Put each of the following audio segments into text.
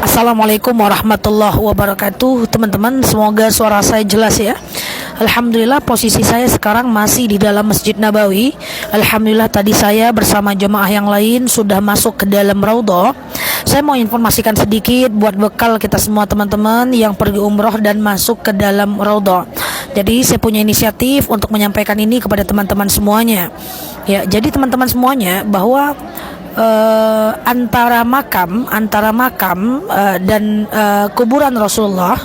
Assalamualaikum warahmatullahi wabarakatuh. Teman-teman, semoga suara saya jelas ya. Alhamdulillah, posisi saya sekarang masih di dalam Masjid Nabawi. Alhamdulillah, tadi saya bersama jemaah yang lain sudah masuk ke dalam Raudhah. Saya mau informasikan sedikit buat bekal kita semua teman-teman yang pergi umroh dan masuk ke dalam Raudhah. Jadi saya punya inisiatif untuk menyampaikan ini kepada teman-teman semuanya. Ya, jadi teman-teman semuanya bahwa antara makam dan kuburan Rasulullah,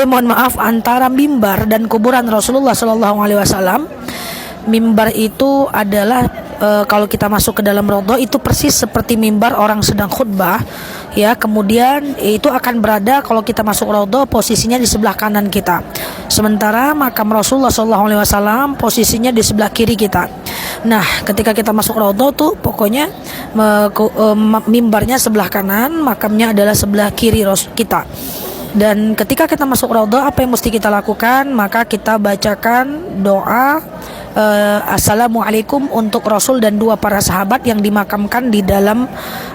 mohon maaf, antara mimbar dan kuburan Rasulullah Shallallahu Alaihi Wasallam, mimbar itu adalah kalau kita masuk ke dalam Raudhah itu persis seperti mimbar orang sedang khutbah, ya. Kemudian itu akan berada kalau kita masuk Raudhah posisinya di sebelah kanan kita, sementara makam Rasulullah Shallallahu Alaihi Wasallam posisinya di sebelah kiri kita. Nah, ketika kita masuk Raudhah tuh pokoknya mimbarnya sebelah kanan, makamnya adalah sebelah kiri kita. Dan ketika kita masuk Raudhah, apa yang mesti kita lakukan? Maka kita bacakan doa Assalamualaikum untuk Rasul dan dua para sahabat yang dimakamkan di dalam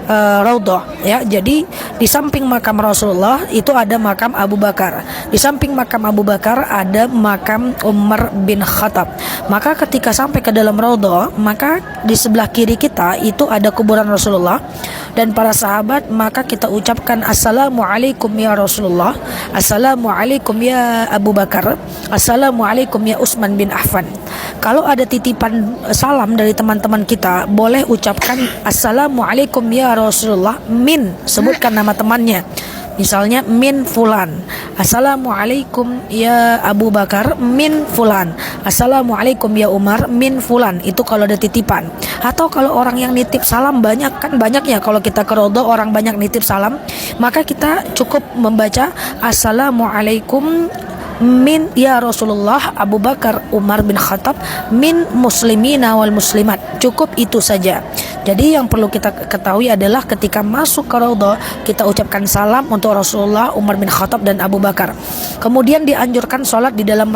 Raudhah, ya. Jadi di samping makam Rasulullah itu ada makam Abu Bakar. Di samping makam Abu Bakar ada makam Umar bin Khattab. Maka ketika sampai ke dalam Raudhah, maka di sebelah kiri kita itu ada kuburan Rasulullah dan para sahabat. Maka kita ucapkan Assalamualaikum ya Rasulullah, Assalamualaikum ya Abu Bakar, Assalamualaikum ya Utsman bin Affan. Kalau ada titipan salam dari teman-teman kita, boleh ucapkan Assalamualaikum ya Rasulullah min, sebutkan nama temannya. Misalnya min fulan, Assalamualaikum ya Abu Bakar min fulan, Assalamualaikum ya Umar min fulan. Itu kalau ada titipan. Atau kalau orang yang nitip salam banyak, kan banyak ya kalau kita ke Raudhah orang banyak nitip salam, maka kita cukup membaca Assalamualaikum min ya Rasulullah Abu Bakar Umar bin Khattab min muslimina wal muslimat. Cukup itu saja. Jadi yang perlu kita ketahui adalah ketika masuk ke Raudhah kita ucapkan salam untuk Rasulullah, Umar bin Khattab dan Abu Bakar. Kemudian dianjurkan sholat di dalam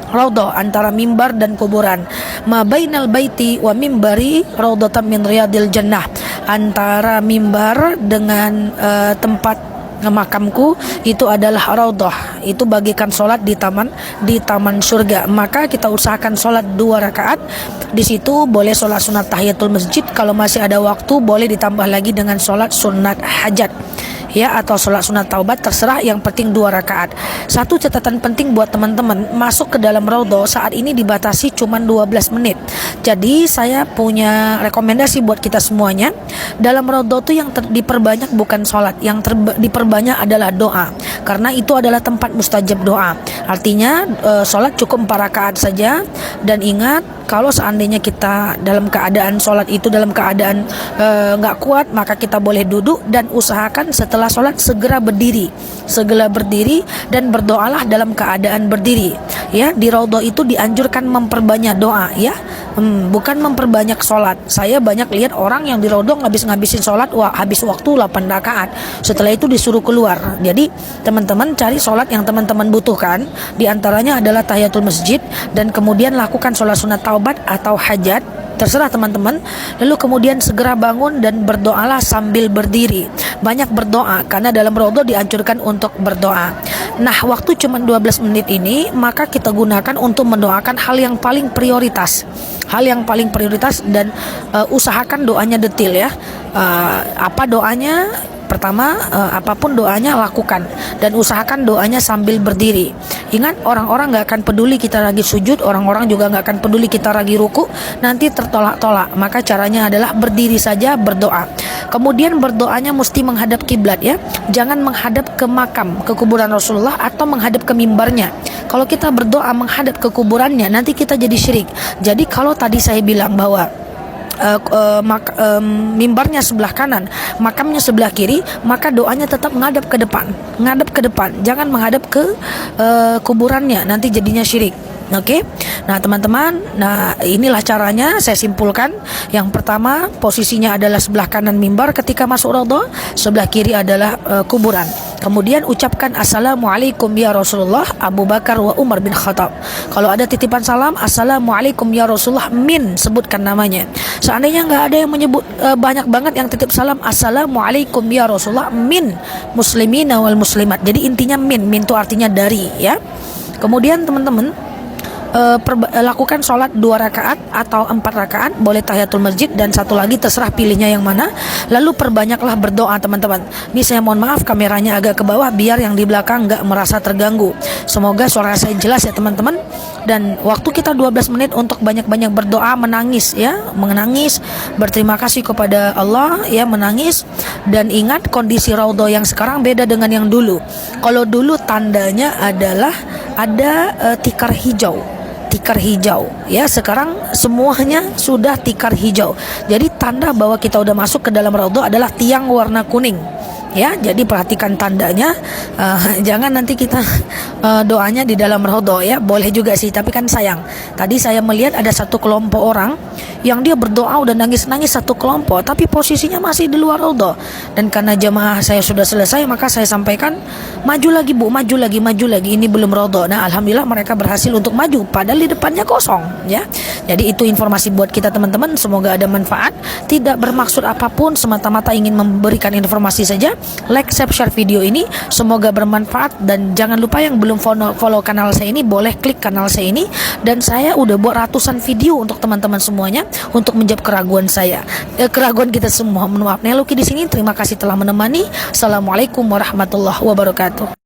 Raudhah antara mimbar dan kuburan. Ma bainal baiti wa mimbari raudhatan min riyadil jannah. Antara mimbar dengan tempat makamku itu adalah Raudhah, itu bagikan sholat di taman surga. Maka kita usahakan sholat 2 rakaat. Di situ boleh sholat sunat tahiyatul masjid, kalau masih ada waktu boleh ditambah lagi dengan sholat sunat hajat, ya, atau sholat sunat taubat, terserah, yang penting 2 rakaat. Satu catatan penting buat teman-teman, masuk ke dalam Raudhah saat ini dibatasi cuma 12 menit. Jadi saya punya rekomendasi buat kita semuanya. Dalam Raudhah itu yang diperbanyak bukan sholat, yang diperbanyak adalah doa, karena itu adalah tempat mustajab doa. Artinya sholat cukup 4 rakaat saja. Dan ingat, kalau seandainya kita dalam keadaan sholat itu dalam keadaan nggak kuat, maka kita boleh duduk dan usahakan setelah sholat segera berdiri dan berdoalah dalam keadaan berdiri, ya. Di Raudhah itu dianjurkan memperbanyak doa, ya, bukan memperbanyak sholat. Saya banyak lihat orang yang di Raudhah ngabisin sholat, habis waktu 8 rakaat, setelah itu disuruh keluar. Jadi teman-teman cari sholat yang teman-teman butuhkan, diantaranya adalah tahiyatul masjid, dan kemudian lakukan sholat sunat taubat atau hajat, terserah teman-teman. Lalu kemudian segera bangun dan berdoalah sambil berdiri. Banyak berdoa, karena dalam Raudhah dianjurkan untuk berdoa. Nah, waktu cuma 12 menit ini, maka kita gunakan untuk mendoakan hal yang paling prioritas. Dan usahakan doanya detail, ya. Apa doanya? Pertama, apapun doanya lakukan, dan usahakan doanya sambil berdiri. Ingat, orang-orang gak akan peduli kita lagi sujud, orang-orang juga gak akan peduli kita lagi ruku, nanti tertolak-tolak. Maka caranya adalah berdiri saja, berdoa. Kemudian berdoanya mesti menghadap kiblat, ya. Jangan menghadap ke makam, ke kuburan Rasulullah, atau menghadap ke mimbarnya. Kalau kita berdoa menghadap ke kuburannya, nanti kita jadi syirik. Jadi kalau tadi saya bilang bahwa mimbarnya sebelah kanan, makamnya sebelah kiri, maka doanya tetap menghadap ke depan, jangan menghadap ke kuburannya, nanti jadinya syirik. Oke. Nah, teman-teman, inilah caranya saya simpulkan. Yang pertama, posisinya adalah sebelah kanan mimbar ketika masuk Raudhah, sebelah kiri adalah kuburan. Kemudian ucapkan assalamualaikum ya Rasulullah Abu Bakar wa Umar bin Khattab. Kalau ada titipan salam, assalamualaikum ya Rasulullah min, sebutkan namanya. Seandainya nggak ada yang menyebut, banyak banget yang titip salam assalamualaikum ya Rasulullah min muslimina wal muslimat. Jadi intinya min itu artinya dari, ya. Kemudian teman-teman, lakukan sholat 2 rakaat atau 4 rakaat, boleh tahiyatul masjid, dan satu lagi terserah pilihnya yang mana. Lalu perbanyaklah berdoa teman-teman. Ini saya mohon maaf kameranya agak ke bawah biar yang di belakang nggak merasa terganggu. Semoga suara saya jelas ya teman-teman. Dan waktu kita 12 menit untuk banyak-banyak berdoa, menangis ya, menangis, berterima kasih kepada Allah ya, menangis. Dan ingat kondisi raudhah yang sekarang beda dengan yang dulu. Kalau dulu tandanya adalah ada tikar hijau ya, sekarang semuanya sudah tikar hijau. Jadi tanda bahwa kita udah masuk ke dalam raudhah adalah tiang warna kuning ya. Jadi perhatikan tandanya, jangan nanti kita doanya di dalam raudhah ya. Boleh juga sih, tapi kan sayang. Tadi saya melihat ada satu kelompok orang yang dia berdoa udah nangis-nangis satu kelompok, tapi posisinya masih di luar raudhah. Dan karena jamaah saya sudah selesai, maka saya sampaikan, maju lagi Bu, maju lagi, ini belum raudhah. Nah alhamdulillah mereka berhasil untuk maju, padahal di depannya kosong ya. Jadi itu informasi buat kita teman-teman, semoga ada manfaat. Tidak bermaksud apapun, semata-mata ingin memberikan informasi saja. Like, share video ini, semoga bermanfaat. Dan jangan lupa yang belum follow kanal saya ini, boleh klik kanal saya ini. Dan saya udah buat ratusan video untuk teman-teman semuanya, untuk menjawab keraguan saya, keraguan kita semua. Mohon maaf. Neluki di sini, terima kasih telah menemani. Assalamualaikum warahmatullahi wabarakatuh.